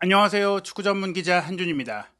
안녕하세요. 축구 전문 기자 한준입니다.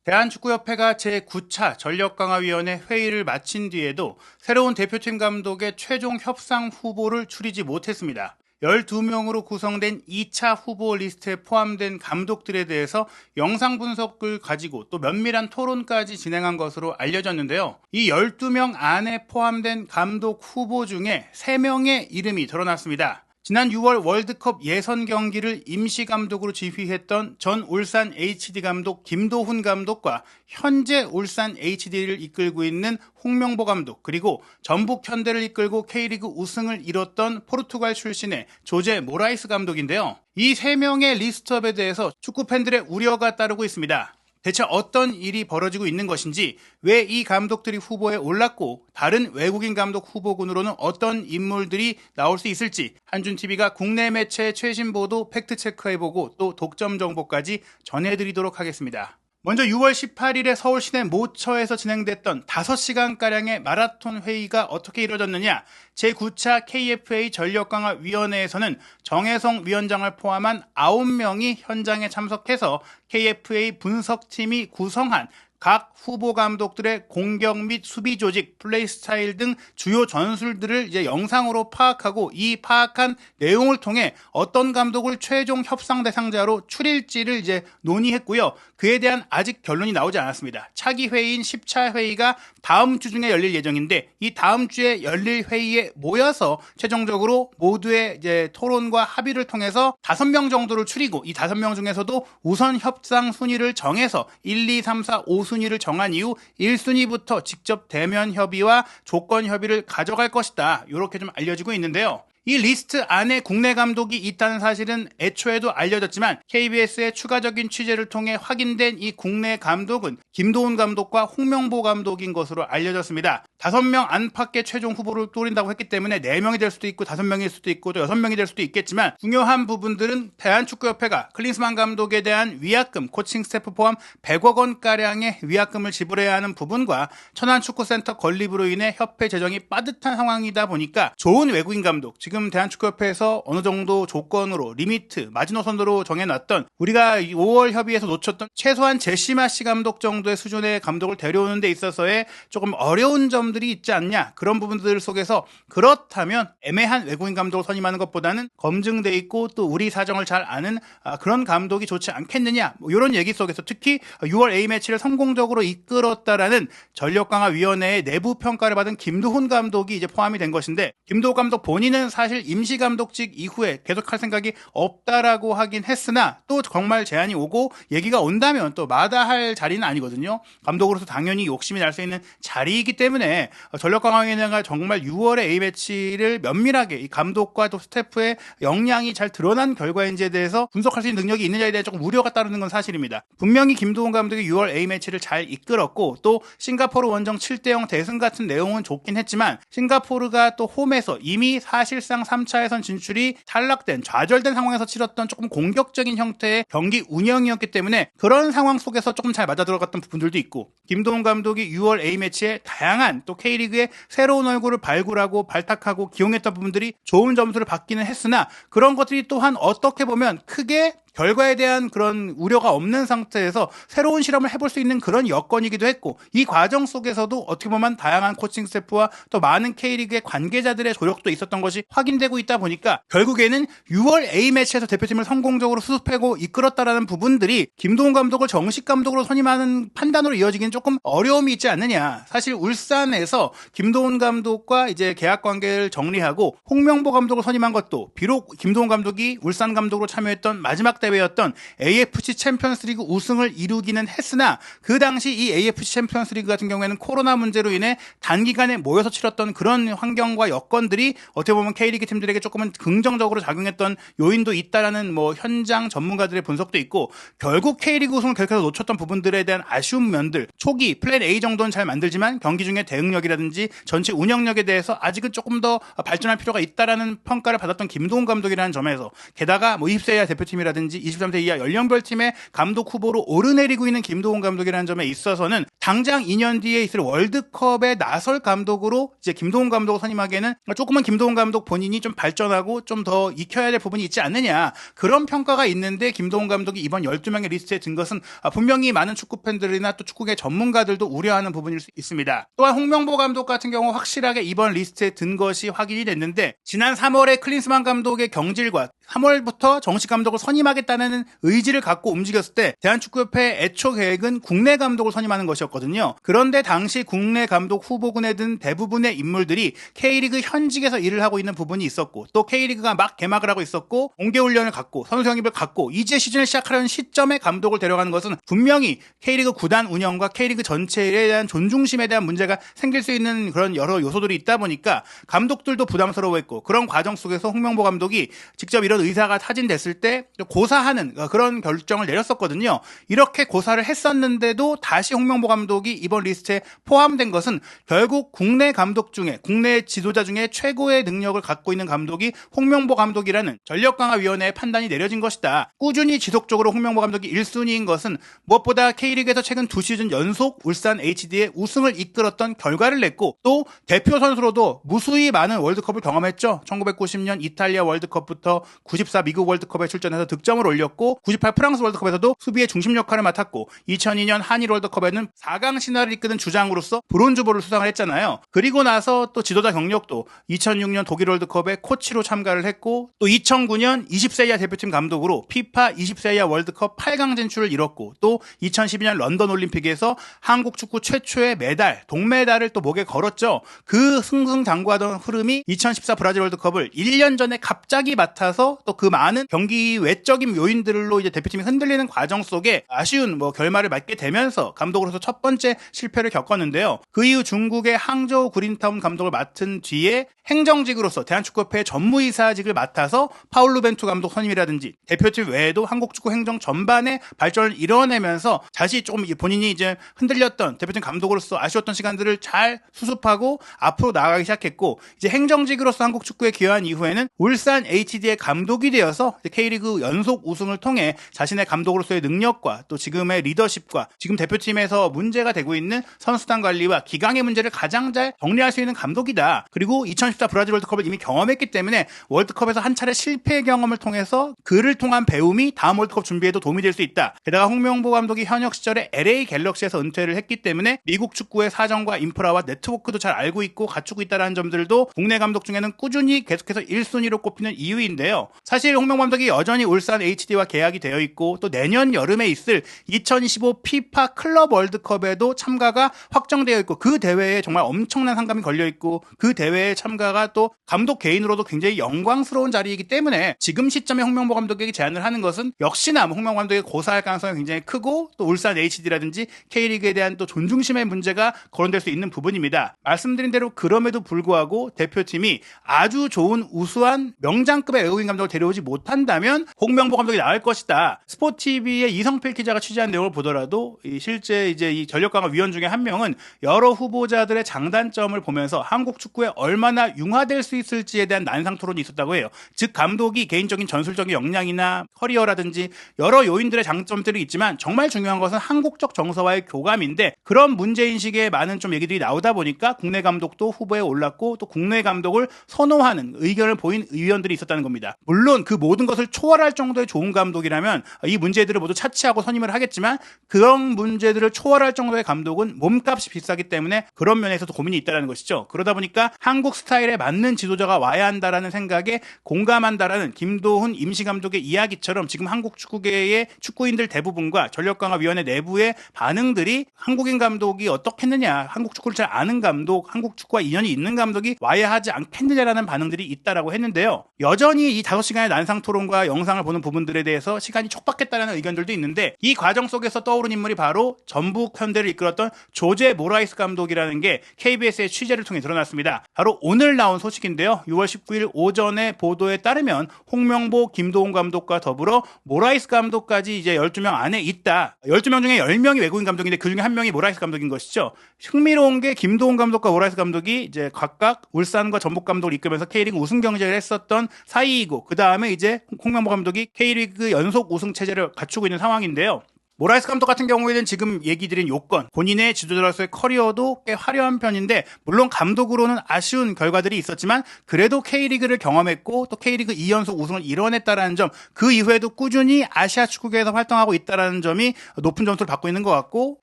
대한축구협회가 제9차 전력강화위원회 회의를 마친 뒤에도 새로운 대표팀 감독의 최종 협상 후보를 추리지 못했습니다. 12명으로 구성된 2차 후보 리스트에 포함된 감독들에 대해서 영상 분석을 가지고 또 면밀한 토론까지 진행한 것으로 알려졌는데요. 이 12명 안에 포함된 감독 후보 중에 3명의 이름이 드러났습니다. 지난 6월 월드컵 예선 경기를 임시 감독으로 지휘했던 전 울산 HD 감독 김도훈 감독과 현재 울산 HD를 이끌고 있는 홍명보 감독, 그리고 전북 현대를 이끌고 K리그 우승을 이뤘던 포르투갈 출신의 조제 모라이스 감독인데요. 이 3명의 리스트업에 대해서 축구 팬들의 우려가 따르고 있습니다. 대체 어떤 일이 벌어지고 있는 것인지, 왜 이 감독들이 후보에 올랐고 다른 외국인 감독 후보군으로는 어떤 인물들이 나올 수 있을지 한준TV가 국내 매체의 최신 보도 팩트체크해보고 또 독점 정보까지 전해드리도록 하겠습니다. 먼저 6월 18일에 서울 시내 모처에서 진행됐던 5시간가량의 마라톤 회의가 어떻게 이루어졌느냐. 제9차 KFA 전력강화위원회에서는 정혜성 위원장을 포함한 9명이 현장에 참석해서 KFA 분석팀이 구성한 각 후보 감독들의 공격 및 수비 조직, 플레이 스타일 등 주요 전술들을 이제 영상으로 파악하고, 이 파악한 내용을 통해 어떤 감독을 최종 협상 대상자로 추릴지를 이제 논의했고요. 그에 대한 아직 결론이 나오지 않았습니다. 차기 회의인 10차 회의가 다음 주 중에 열릴 예정인데, 이 다음 주에 열릴 회의에 모여서 최종적으로 모두의 이제 토론과 합의를 통해서 5명 정도를 추리고, 이 5명 중에서도 우선 협상 순위를 정해서 1, 2, 3, 4, 5순위를 정한 이후 1순위부터 직접 대면 협의와 조건 협의를 가져갈 것이다. 이렇게 좀 알려지고 있는데요. 이 리스트 안에 국내 감독이 있다는 사실은 애초에도 알려졌지만 KBS의 추가적인 취재를 통해 확인된 이 국내 감독은 김도훈 감독과 홍명보 감독인 것으로 알려졌습니다. 5명 안팎의 최종 후보를 또린다고 했기 때문에 4명이 될 수도 있고 5명일 수도 있고 또 6명이 될 수도 있겠지만, 중요한 부분들은 대한축구협회가 클린스만 감독에 대한 위약금, 코칭 스태프 포함 100억 원가량의 위약금을 지불해야 하는 부분과 천안축구센터 건립으로 인해 협회 재정이 빠듯한 상황이다 보니까 좋은 외국인 감독, 지금 대한축구협회에서 어느 정도 조건으로 리미트, 마지노선으로 정해놨던, 우리가 5월 협의에서 놓쳤던 최소한 제시마시 감독 정도의 수준의 감독을 데려오는 데 있어서의 조금 어려운 점들이 있지 않냐, 그런 부분들 속에서 그렇다면 애매한 외국인 감독을 선임하는 것보다는 검증돼 있고 또 우리 사정을 잘 아는 그런 감독이 좋지 않겠느냐, 이런 얘기 속에서 특히 6월 A매치를 성공적으로 이끌었다라는 전력강화위원회의 내부 평가를 받은 김도훈 감독이 이제 포함이 된 것인데, 김도훈 감독 본인은 사실 임시감독직 이후에 계속할 생각이 없다라고 하긴 했으나, 또 정말 제안이 오고 얘기가 온다면 또 마다할 자리는 아니거든요. 감독으로서 당연히 욕심이 날 수 있는 자리이기 때문에 전력강화위원회가 정말 6월의 A매치를 면밀하게 이 감독과 또 스태프의 역량이 잘 드러난 결과인지에 대해서 분석할 수 있는 능력이 있느냐에 대해 조금 우려가 따르는 건 사실입니다. 분명히 김도훈 감독이 6월 A매치를 잘 이끌었고 또 싱가포르 원정 7대0 대승 같은 내용은 좋긴 했지만, 싱가포르가 또 홈에서 이미 사실상 3차 예선 진출이 탈락된, 좌절된 상황에서 치렀던 조금 공격적인 형태의 경기 운영이었기 때문에 그런 상황 속에서 조금 잘 맞아들어갔던 부분들도 있고, 김도훈 감독이 6월 A매치에 다양한 또 K리그의 새로운 얼굴을 발굴하고 발탁하고 기용했던 부분들이 좋은 점수를 받기는 했으나, 그런 것들이 또한 어떻게 보면 크게 결과에 대한 그런 우려가 없는 상태에서 새로운 실험을 해볼 수 있는 그런 여건이기도 했고, 이 과정 속에서도 어떻게 보면 다양한 코칭 스태프와 또 많은 K리그의 관계자들의 조력도 있었던 것이 확인되고 있다 보니까 결국에는 6월 A매치에서 대표팀을 성공적으로 수습하고 이끌었다라는 부분들이 김도훈 감독을 정식 감독으로 선임하는 판단으로 이어지기는 조금 어려움이 있지 않느냐. 사실 울산에서 김도훈 감독과 이제 계약 관계를 정리하고 홍명보 감독을 선임한 것도, 비록 김도훈 감독이 울산 감독으로 참여했던 마지막 대회였던 AFC 챔피언스리그 우승을 이루기는 했으나, 그 당시 이 AFC 챔피언스리그 같은 경우에는 코로나 문제로 인해 단기간에 모여서 치렀던 그런 환경과 여건들이 어떻게 보면 K리그 팀들에게 조금은 긍정적으로 작용했던 요인도 있다라는 현장 전문가들의 분석도 있고, 결국 K리그 우승을 계속해서 놓쳤던 부분들에 대한 아쉬운 면들, 초기 플랜 A 정도는 잘 만들지만 경기 중에 대응력이라든지 전체 운영력에 대해서 아직은 조금 더 발전할 필요가 있다라는 평가를 받았던 김도훈 감독이라는 점에서, 게다가 20세 이하 대표팀이라든지 팀이라든지 23세 이하 연령별 팀의 감독 후보로 오르내리고 있는 김도훈 감독이라는 점에 있어서는 당장 2년 뒤에 있을 월드컵에 나설 감독으로 이제 김도훈 감독을 선임하기에는 조금은 김도훈 감독 본인이 좀 발전하고 좀 더 익혀야 될 부분이 있지 않느냐, 그런 평가가 있는데 김도훈 감독이 이번 12명의 리스트에 든 것은 분명히 많은 축구 팬들이나 또 축구계 전문가들도 우려하는 부분일 수 있습니다. 또한 홍명보 감독 같은 경우 확실하게 이번 리스트에 든 것이 확인이 됐는데, 지난 3월에 클린스만 감독의 경질과 3월부터 정식 감독을 선임하겠다는 의지를 갖고 움직였을 때 대한축구협회의 애초 계획은 국내 감독을 선임하는 것이었거든요. 그런데 당시 국내 감독 후보군에 든 대부분의 인물들이 K리그 현직에서 일을 하고 있는 부분이 있었고, 또 K리그가 막 개막을 하고 있었고, 공개훈련을 갖고 선수 영입을 갖고 이제 시즌을 시작하려는 시점에 감독을 데려가는 것은 분명히 K리그 구단 운영과 K리그 전체에 대한 존중심에 대한 문제가 생길 수 있는 그런 여러 요소들이 있다 보니까 감독들도 부담스러워했고, 그런 과정 속에서 홍명보 감독이 직접 이런 의사가 타진됐을 때 고사하는 그런 결정을 내렸었거든요. 이렇게 고사를 했었는데도 다시 홍명보 감독이 이번 리스트에 포함된 것은 결국 국내 감독 중에, 국내 지도자 중에 최고의 능력을 갖고 있는 감독이 홍명보 감독이라는 전력강화위원회의 판단이 내려진 것이다. 꾸준히 지속적으로 홍명보 감독이 1순위인 것은 무엇보다 K리그에서 최근 2시즌 연속 울산 HD의 우승을 이끌었던 결과를 냈고, 또 대표 선수로도 무수히 많은 월드컵을 경험했죠. 1990년 이탈리아 월드컵부터 94 미국 월드컵에 출전해서 득점을 올렸고, 98 프랑스 월드컵에서도 수비의 중심 역할을 맡았고, 2002년 한일 월드컵에는 4강 신화를 이끄는 주장으로서 브론즈볼을 수상을 했잖아요. 그리고 나서 또 지도자 경력도 2006년 독일 월드컵에 코치로 참가를 했고, 또 2009년 20세 이하 대표팀 감독으로 피파 20세 이하 월드컵 8강 진출을 이뤘고, 또 2012년 런던 올림픽에서 한국 축구 최초의 메달, 동메달을 또 목에 걸었죠. 그 승승장구하던 흐름이 2014 브라질 월드컵을 1년 전에 갑자기 맡아서 또 그 많은 경기 외적인 요인들로 이제 대표팀이 흔들리는 과정 속에 아쉬운 결말을 맞게 되면서 감독으로서 첫 번째 실패를 겪었는데요. 그 이후 중국의 항저우 그린타운 감독을 맡은 뒤에 행정직으로서 대한축구협회 전무이사직을 맡아서 파울루 벤투 감독 선임이라든지 대표팀 외에도 한국 축구 행정 전반의 발전을 이뤄내면서 다시 조금 본인이 이제 흔들렸던 대표팀 감독으로서 아쉬웠던 시간들을 잘 수습하고 앞으로 나아가기 시작했고, 이제 행정직으로서 한국 축구에 기여한 이후에는 울산 HD의 감독이 되어서 K리그 연속 우승을 통해 자신의 감독으로서의 능력과 또 지금의 리더십과 지금 대표팀에서 문제가 되고 있는 선수단 관리와 기강의 문제를 가장 잘 정리할 수 있는 감독이다. 그리고 2014 브라질 월드컵을 이미 경험했기 때문에 월드컵에서 한 차례 실패 경험을 통해서 그를 통한 배움이 다음 월드컵 준비에도 도움이 될 수 있다. 게다가 홍명보 감독이 현역 시절에 LA 갤럭시에서 은퇴를 했기 때문에 미국 축구의 사정과 인프라와 네트워크도 잘 알고 있고 갖추고 있다는 점들도 국내 감독 중에는 꾸준히 계속해서 1순위로 꼽히는 이유인데요. 사실 홍명보 감독이 여전히 울산 HD와 계약이 되어 있고, 또 내년 여름에 있을 2025 피파 클럽 월드컵에도 참가가 확정되어 있고, 그 대회에 정말 엄청난 상금이 걸려 있고, 그 대회에 참가가 또 감독 개인으로도 굉장히 영광스러운 자리이기 때문에 지금 시점에 홍명보 감독에게 제안을 하는 것은 역시나 홍명보 감독에게 고사할 가능성이 굉장히 크고, 또 울산 HD라든지 K리그에 대한 또 존중심의 문제가 거론될 수 있는 부분입니다. 말씀드린 대로 그럼에도 불구하고 대표팀이 아주 좋은 우수한 명장급의 외국인 감독을 데려오지 못한다면 홍명보 감독이 나을 것이다. 스포티비의 이성필 기자가 취재한 내용을 보더라도 실제 이제 이 전력강화위원 중에 한 명은 여러 후보자들의 장단점을 보면서 한국 축구에 얼마나 융화될 수 있을지에 대한 난상 토론이 있었다고 해요. 즉 감독이 개인적인 전술적인 역량이나 커리어라든지 여러 요인들의 장점들이 있지만 정말 중요한 것은 한국적 정서와의 교감인데, 그런 문제인식에 많은 좀 얘기들이 나오다 보니까 국내 감독도 후보에 올랐고, 또 국내 감독을 선호하는 의견을 보인 의원들이 있었다는 겁니다. 물론 그 모든 것을 초월할 정도의 좋은 감독이라면 이 문제들을 모두 차치하고 선임을 하겠지만, 그런 문제들을 초월할 정도의 감독은 몸값이 비싸기 때문에 그런 면에서도 고민이 있다는 것이죠. 그러다 보니까 한국 스타일에 맞는 지도자가 와야 한다라는 생각에 공감한다라는 김도훈 임시감독의 이야기처럼 지금 한국 축구계의 축구인들 대부분과 전력강화위원회 내부의 반응들이 한국인 감독이 어떻겠느냐, 한국 축구를 잘 아는 감독, 한국 축구와 인연이 있는 감독이 와야 하지 않겠느냐라는 반응들이 있다라고 했는데요. 여전히 이 5시간의 난상 토론과 영상을 보는 부분들에 대해서 시간이 촉박했다는 의견들도 있는데, 이 과정 속에서 떠오른 인물이 바로 전북 현대를 이끌었던 조제 모라이스 감독이라는 게 KBS의 취재를 통해 드러났습니다. 바로 오늘 나온 소식인데요. 6월 19일 오전에 보도에 따르면 홍명보, 김도훈 감독과 더불어 모라이스 감독까지 이제 12명 안에 있다. 12명 중에 10명이 외국인 감독인데 그 중에 한 명이 모라이스 감독인 것이죠. 흥미로운 게 김도훈 감독과 모라이스 감독이 이제 각각 울산과 전북 감독을 이끌면서 K리그 우승 경쟁을 했었던 사이이고, 그 다음에 이제 홍명보 감독이 K리그 연속 우승 체제를 갖추고 있는 상황인데요. 모라이스 감독 같은 경우에는 지금 얘기 드린 요건, 본인의 지도자로서의 커리어도 꽤 화려한 편인데 물론 감독으로는 아쉬운 결과들이 있었지만 그래도 K리그를 경험했고 또 K리그 2연속 우승을 이뤄냈다라는 점, 그 이후에도 꾸준히 아시아 축구계에서 활동하고 있다라는 점이 높은 점수를 받고 있는 것 같고,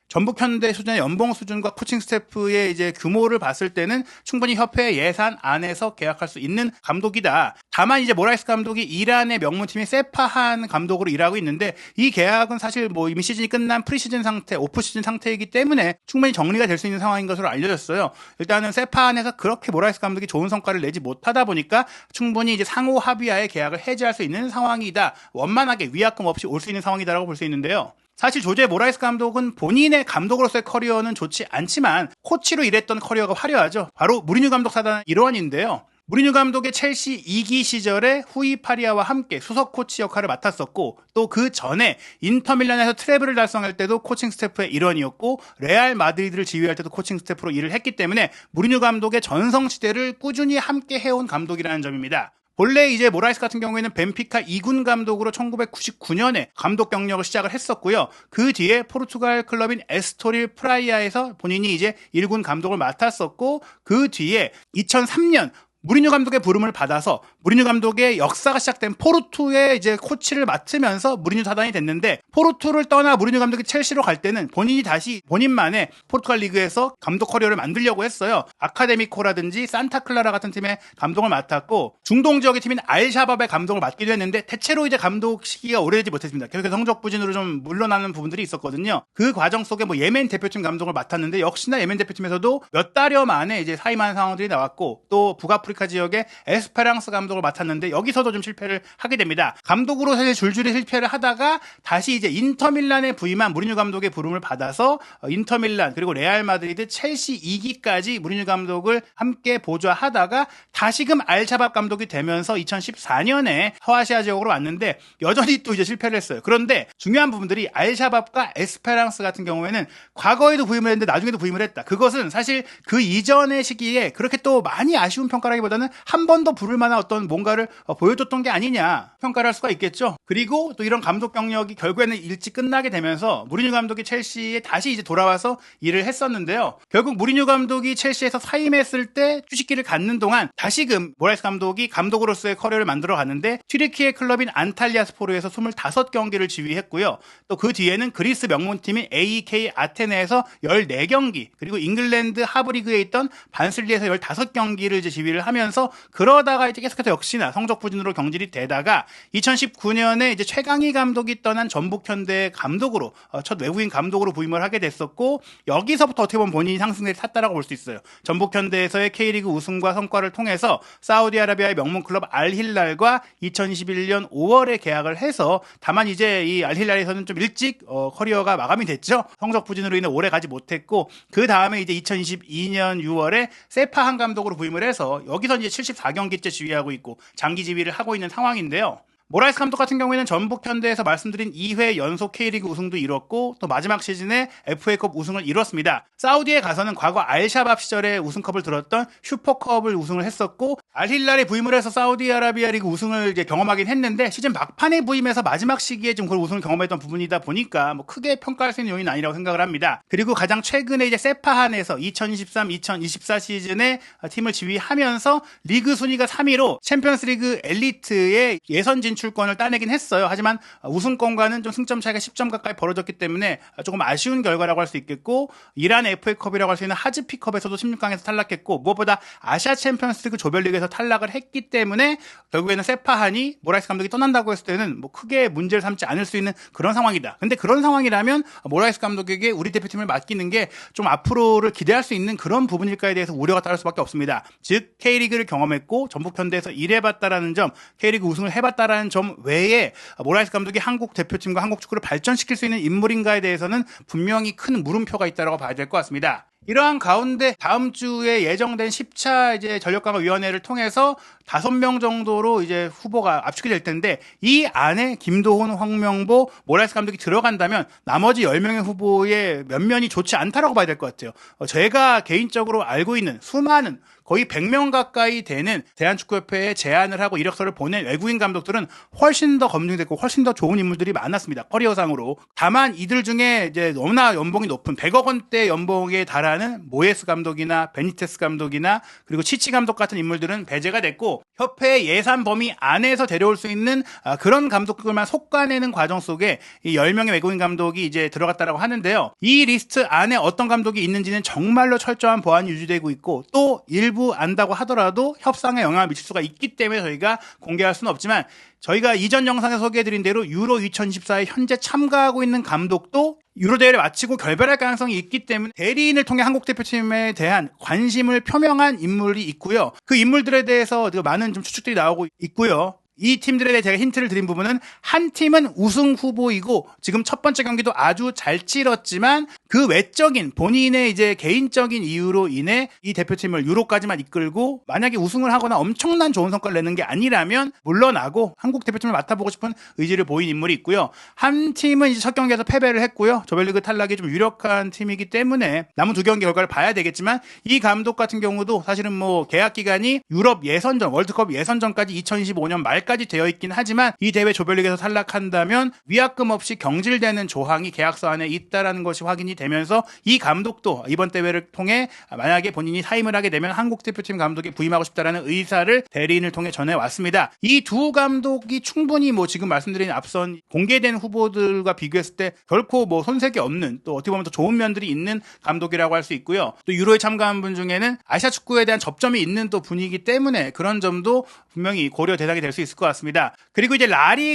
전북현대 수준의 연봉 수준과 코칭 스태프의 이제 규모를 봤을 때는 충분히 협회 예산 안에서 계약할 수 있는 감독이다. 다만 이제 모라이스 감독이 이란의 명문팀인 세파한 감독으로 일하고 있는데 이 계약은 사실 뭐 이미 시즌이 끝난 프리시즌 상태, 오프시즌 상태이기 때문에 충분히 정리가 될 수 있는 상황인 것으로 알려졌어요. 일단은 세파한에서 그렇게 모라이스 감독이 좋은 성과를 내지 못하다 보니까 충분히 이제 상호 합의하에 계약을 해지할 수 있는 상황이다. 원만하게 위약금 없이 올 수 있는 상황이다라고 볼 수 있는데요. 사실 조제 모라이스 감독은 본인의 감독으로서의 커리어는 좋지 않지만 코치로 일했던 커리어가 화려하죠. 바로 무리뉴 감독 사단의 일원인데요. 무리뉴 감독의 첼시 2기 시절에 후이 파리아와 함께 수석 코치 역할을 맡았었고, 또 그 전에 인터밀란에서 트래블을 달성할 때도 코칭 스태프의 일원이었고, 레알 마드리드를 지휘할 때도 코칭 스태프로 일을 했기 때문에 무리뉴 감독의 전성시대를 꾸준히 함께 해온 감독이라는 점입니다. 본래 이제 모라이스 같은 경우에는 벤피카 2군 감독으로 1999년에 감독 경력을 시작을 했었고요. 그 뒤에 포르투갈 클럽인 에스토릴 프라이아에서 본인이 이제 1군 감독을 맡았었고, 그 뒤에 2003년 무리뉴 감독의 부름을 받아서 무리뉴 감독의 역사가 시작된 포르투의 이제 코치를 맡으면서 무리뉴 사단이 됐는데, 포르투를 떠나 무리뉴 감독이 첼시로 갈 때는 본인이 다시 본인만의 포르투갈 리그에서 감독 커리어를 만들려고 했어요. 아카데미코라든지 산타클라라 같은 팀의 감독을 맡았고, 중동 지역의 팀인 알샤밥의 감독을 맡기도 했는데 대체로 이제 감독 시기가 오래되지 못했습니다. 계속 성적 부진으로 좀 물러나는 부분들이 있었거든요. 그 과정 속에 뭐 예멘 대표팀 감독을 맡았는데 역시나 예멘 대표팀에서도 몇 달여 만에 이제 사임하는 상황들이 나왔고, 또 북아프리카 지역의 에스페랑스 감독을 맡았는데 여기서도 좀 실패를 하게 됩니다. 감독으로 사실 줄줄이 실패를 하다가 다시 이제 인터밀란에 부임한 무리뉴 감독의 부름을 받아서 인터밀란 그리고 레알 마드리드, 첼시 2기까지 무리뉴 감독을 함께 보좌하다가 다시금 알샤밥 감독이 되면서 2014년에 서아시아 지역으로 왔는데 여전히 또 이제 실패를 했어요. 그런데 중요한 부분들이 알샤밥과 에스페랑스 같은 경우에는 과거에도 부임을 했는데 나중에도 부임을 했다. 그것은 사실 그 이전의 시기에 그렇게 또 많이 아쉬운 평가라기보다는 한 번 더 부를 만한 어떤 뭔가를 보여줬던 게 아니냐 평가를 할 수가 있겠죠. 그리고 또 이런 감독 경력이 결국에는 일찍 끝나게 되면서 무리뉴 감독이 첼시에 다시 이제 돌아와서 일을 했었는데요. 결국 무리뉴 감독이 첼시에서 사임했을 때 휴식기를 갖는 동안 다시금 모라이스 감독이 감독으로서의 커리어를 만들어 갔는데, 튀르키예 클럽인 안탈리아스포르에서 25경기를 지휘했고요. 또 그 뒤에는 그리스 명문팀인 AEK 아테네에서 14경기, 그리고 잉글랜드 하브리그에 있던 반슬리에서 15경기를 이제 지휘를 하면서, 그러다가 이제 계속해서 역시나 성적 부진으로 경질이 되다가 2019년에 이제 최강희 감독이 떠난 전북현대 감독으로 첫 외국인 감독으로 부임을 하게 됐었고, 여기서부터 어떻게 보면 본인이 상승세를 탔다라고 볼 수 있어요. 전북현대에서의 K리그 우승과 성과를 통해서 사우디아라비아의 명문 클럽 알힐랄과 2021년 5월에 계약을 해서, 다만 이제 이 알힐랄에서는 좀 일찍 커리어가 마감이 됐죠. 성적 부진으로 인해 오래 가지 못했고, 그 다음에 이제 2022년 6월에 세파한 감독으로 부임을 해서 여기서 이제 74경기째 지휘하고 있고 장기 지휘를 하고 있는 상황인데요. 모라이스 감독 같은 경우에는 전북현대에서 말씀드린 2회 연속 K리그 우승도 이뤘고, 또 마지막 시즌에 FA컵 우승을 이뤘습니다. 사우디에 가서는 과거 알샤밥 시절에 우승컵을 들었던 슈퍼컵을 우승을 했었고, 알힐랄에 부임을 해서 사우디아라비아 리그 우승을 이제 경험하긴 했는데, 시즌 막판에 부임해서 마지막 시기에 좀 그걸 우승을 경험했던 부분이다 보니까 뭐 크게 평가할 수 있는 요인은 아니라고 생각을 합니다. 그리고 가장 최근에 이제 세파한에서 2023-2024 시즌에 팀을 지휘하면서 리그 순위가 3위로 챔피언스리그 엘리트의 예선 진출권을 따내긴 했어요. 하지만 우승권과는 좀 승점 차이가 10점 가까이 벌어졌기 때문에 조금 아쉬운 결과라고 할 수 있겠고, 이란 FA컵이라고 할 수 있는 하즈피컵에서도 16강에서 탈락했고, 무엇보다 아시아 챔피언스리그 조별리그에서 탈락을 했기 때문에 결국에는 세파한이 모라이스 감독이 떠난다고 했을 때는 뭐 크게 문제를 삼지 않을 수 있는 그런 상황이다. 근데 그런 상황이라면 모라이스 감독에게 우리 대표팀을 맡기는 게 좀 앞으로를 기대할 수 있는 그런 부분일까에 대해서 우려가 따를 수밖에 없습니다. 즉 K리그를 경험했고 전북현대에서 일해봤다라는 점, K리그 우승을 해봤다라는 점 외에 모라이스 감독이 한국 대표팀과 한국 축구를 발전시킬 수 있는 인물인가에 대해서는 분명히 큰 물음표가 있다고 봐야 될 것 같습니다. 이러한 가운데 다음 주에 예정된 10차 이제 전력강화위원회를 통해서 5명 정도로 이제 후보가 압축이 될 텐데, 이 안에 김도훈, 황명보, 모라이스 감독이 들어간다면 나머지 10명의 후보의 면면이 좋지 않다라고 봐야 될 것 같아요. 제가 개인적으로 알고 있는 수많은 거의 100명 가까이 되는 대한축구협회에 제안을 하고 이력서를 보낸 외국인 감독들은 훨씬 더 검증됐고 훨씬 더 좋은 인물들이 많았습니다. 커리어상으로. 다만 이들 중에 이제 너무나 연봉이 높은 100억 원대 연봉에 달하는 모예스 감독이나 베니테스 감독이나 그리고 치치 감독 같은 인물들은 배제가 됐고 협회의 예산 범위 안에서 데려올 수 있는 그런 감독들만 속아내는 과정 속에 이 10명의 외국인 감독이 이제 들어갔다라고 하는데요. 이 리스트 안에 어떤 감독이 있는지는 정말로 철저한 보안이 유지되고 있고 또 일부 안다고 하더라도 협상에 영향을 미칠 수가 있기 때문에 저희가 공개할 수는 없지만 저희가 이전 영상에 소개해드린 대로 유로 2024에 현재 참가하고 있는 감독도 유로 대회를 마치고 결별할 가능성이 있기 때문에 대리인을 통해 한국 대표팀에 대한 관심을 표명한 인물이 있고요. 그 인물들에 대해서 많은 좀 추측들이 나오고 있고요. 이 팀들에 대해 제가 힌트를 드린 부분은 한 팀은 우승 후보이고 지금 첫 번째 경기도 아주 잘 치렀지만 그 외적인 본인의 이제 개인적인 이유로 인해 이 대표팀을 유로까지만 이끌고 만약에 우승을 하거나 엄청난 좋은 성과를 내는 게 아니라면 물러나고 한국 대표팀을 맡아보고 싶은 의지를 보인 인물이 있고요. 한 팀은 이제 첫 경기에서 패배를 했고요. 조별리그 탈락이 좀 유력한 팀이기 때문에 남은 두 경기 결과를 봐야 되겠지만 이 감독 같은 경우도 사실은 뭐 계약 기간이 유럽 예선전, 월드컵 예선전까지 2025년 말까지 되어 있긴 하지만 이 대회 조별리그에서 탈락한다면 위약금 없이 경질되는 조항이 계약서 안에 있다라는 것이 확인이 되면서 이 감독도 이번 대회를 통해 만약에 본인이 사임을 하게 되면 한국 대표팀 감독에 부임하고 싶다라는 의사를 대리인을 통해 전해왔습니다. 이 두 감독이 충분히 뭐 지금 말씀드린 앞선 공개된 후보들과 비교했을 때 결코 뭐 손색이 없는 또 어떻게 보면 더 좋은 면들이 있는 감독이라고 할 수 있고요. 또 유로에 참가한 분 중에는 아시아 축구에 대한 접점이 있는 또 분이기 때문에 그런 점도 분명히 고려 대상이 될 수 있을 것 같습니다. 그리고 이제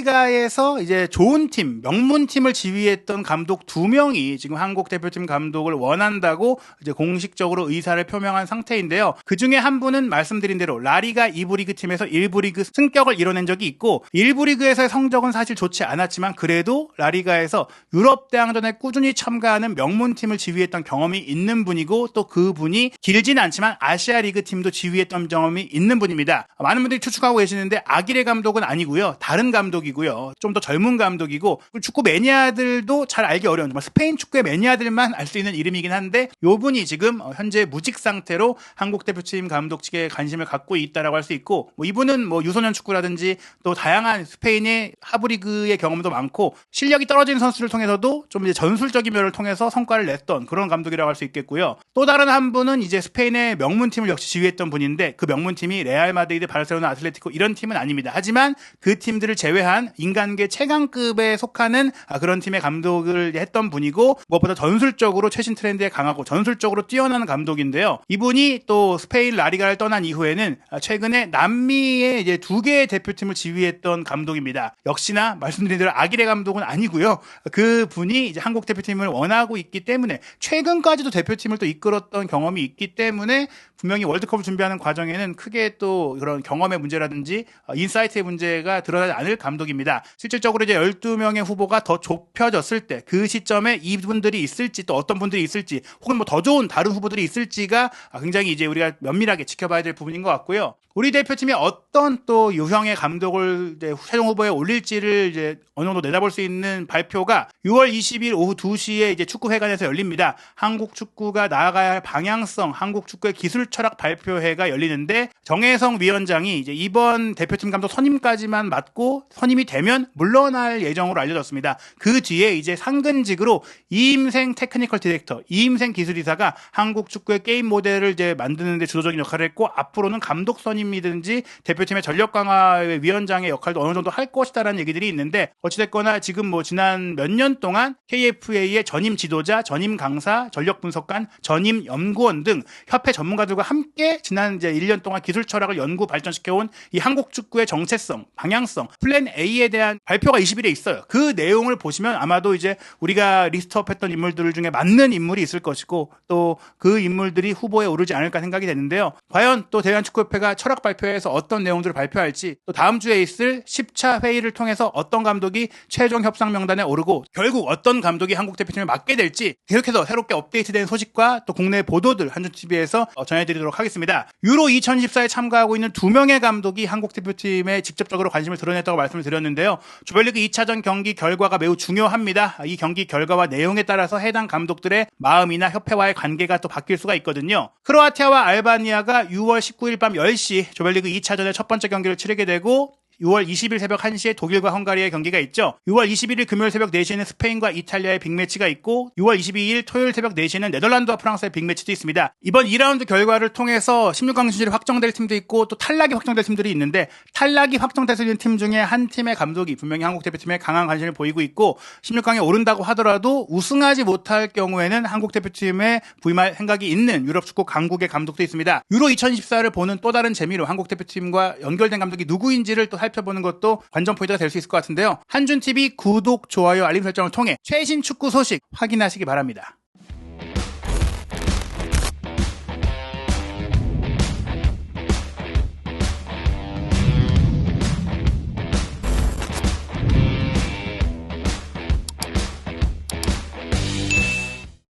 라리가에서 이제 좋은 팀, 명문 팀을 지휘했던 감독 2명이 지금 한국 대표팀 감독을 원한다고 이제 공식적으로 의사를 표명한 상태인데요. 그 중에 한 분은 말씀드린 대로 라리가 2부 리그 팀에서 1부 리그 승격을 이뤄낸 적이 있고 1부 리그에서의 성적은 사실 좋지 않았지만 그래도 라리가에서 유럽 대항전에 꾸준히 참가하는 명문 팀을 지휘했던 경험이 있는 분이고 또 그 분이 길지는 않지만 아시아 리그 팀도 지휘했던 경험이 있는 분입니다. 많은 분들이 추측하고 계시는데 아기레 감독은 아니고요. 다른 감독이고요. 좀 더 젊은 감독이고 축구 매니아들도 잘 알기 어려운 정말 스페인 축구의 매니아들만 알 수 있는 이름이긴 한데 이 분이 지금 현재 무직 상태로 한국 대표팀 감독 측에 관심을 갖고 있다라고 할 수 있고 뭐 이분은 뭐 유소년 축구라든지 또 다양한 스페인의 하브리그의 경험도 많고 실력이 떨어지는 선수를 통해서도 좀 이제 전술적인 면을 통해서 성과를 냈던 그런 감독이라고 할 수 있겠고요. 또 다른 한 분은 이제 스페인의 명문팀을 역시 지휘했던 분인데 그 명문팀이 레알 마드리드, 바르셀로나, 아틀레티코 이런 팀은 아닙니다. 하지만 그 팀들을 제외한 인간계 최강급에 속하는 그런 팀의 감독을 했던 분이고 무엇보다 전술적으로 최신 트렌드에 강하고 전술적으로 뛰어난 감독인데요. 이분이 또 스페인 라리가를 떠난 이후에는 최근에 남미의 이제 2개의 대표팀을 지휘했던 감독입니다. 역시나 말씀드린 대로 아기레 감독은 아니고요. 그 분이 이제 한국 대표팀을 원하고 있기 때문에 최근까지도 대표팀을 또 이끌었던 경험이 있기 때문에 분명히 월드컵을 준비하는 과정에는 크게 또 그런 경험의 문제라든지 인사이트의 문제가 드러나지 않을 감독입니다. 실질적으로 이제 12명의 후보가 더 좁혀졌을 때 그 시점에 이분들이 있을지 또 어떤 분들이 있을지 혹은 뭐 더 좋은 다른 후보들이 있을지가 굉장히 이제 우리가 면밀하게 지켜봐야 될 부분인 것 같고요. 우리 대표팀이 어떤 또 유형의 감독을 이제 최종 후보에 올릴지를 이제 어느 정도 내다볼 수 있는 발표가 6월 20일 오후 2시에 이제 축구회관에서 열립니다. 한국 축구가 나아가야 할 방향성, 한국 축구의 기술 철학 발표회가 열리는데 정혜성 위원장이 이제 이번 대표팀 감독 선임까지만 맡고 선임이 되면 물러날 예정으로 알려졌습니다. 그 뒤에 이제 상근직으로 이임생 테크니컬 디렉터, 이임생 기술이사가 한국 축구의 게임 모델을 이제 만드는 데 주도적인 역할을 했고 앞으로는 감독 선임이든지 대표팀의 전력 강화의 위원장의 역할도 어느 정도 할 것이다라는 얘기들이 있는데 어찌됐거나 지금 뭐 지난 몇 년 동안 KFA의 전임 지도자, 전임 강사, 전력 분석관, 전임 연구원 등 협회 전문가들과 함께 지난 이제 1년 동안 기술 철학을 연구 발전시켜온 이 한국 축구의 정체성, 방향성, 플랜 A에 대한 발표가 20일에 있어요. 그 내용을 보시면 아마도 이제 우리가 리스트업했던 인물들 중에 맞는 인물이 있을 것이고 또 그 인물들이 후보에 오르지 않을까 생각이 되는데요. 과연 또 대한축구협회가 철학 발표에서 어떤 내용들을 발표할지 또 다음 주에 있을 10차 회의를 통해서 어떤 감독이 최종 협상 명단에 오르고 결국 어떤 감독이 한국 대표팀을 맡게 될지 계속해서 새롭게 업데이트된 소식과 또 국내 보도들 한준TV에서 전해드리도록 하겠습니다. 유로 2024에 참가하고 있는 2명의 감독이 한국 대표팀에 직접적으로 관심을 드러냈다고 말씀을 드렸는데요. 조별리그 2차전 경기 결과가 매우 중요합니다. 이 경기 결과와 내용에 따라서 해당 감독들의 마음이나 협회와의 관계가 또 바뀔 수가 있거든요. 크로아티아와 알바니아가 6월 19일 밤 10시 조별리그 2차전의 첫 번째 경기를 치르게 되고 6월 20일 새벽 1시에 독일과 헝가리의 경기가 있죠. 6월 21일 금요일 새벽 4시에는 스페인과 이탈리아의 빅매치가 있고 6월 22일 토요일 새벽 4시에는 네덜란드와 프랑스의 빅매치도 있습니다. 이번 2라운드 결과를 통해서 16강 진출이 확정될 팀도 있고 또 탈락이 확정될 팀들이 있는데 탈락이 확정될 팀 중에 한 팀의 감독이 분명히 한국 대표팀에 강한 관심을 보이고 있고 16강에 오른다고 하더라도 우승하지 못할 경우에는 한국 대표팀에 부임할 생각이 있는 유럽 축구 강국의 감독도 있습니다. 유로 2024를 보는 또 다른 재미로 한국 대표팀과 연결된 감독이 누구인지를 또 살펴보는 것도 관전 포인트가 될 수 있을 것 같은데요. 한준TV 구독, 좋아요, 알림 설정을 통해 최신 축구 소식 확인하시기 바랍니다.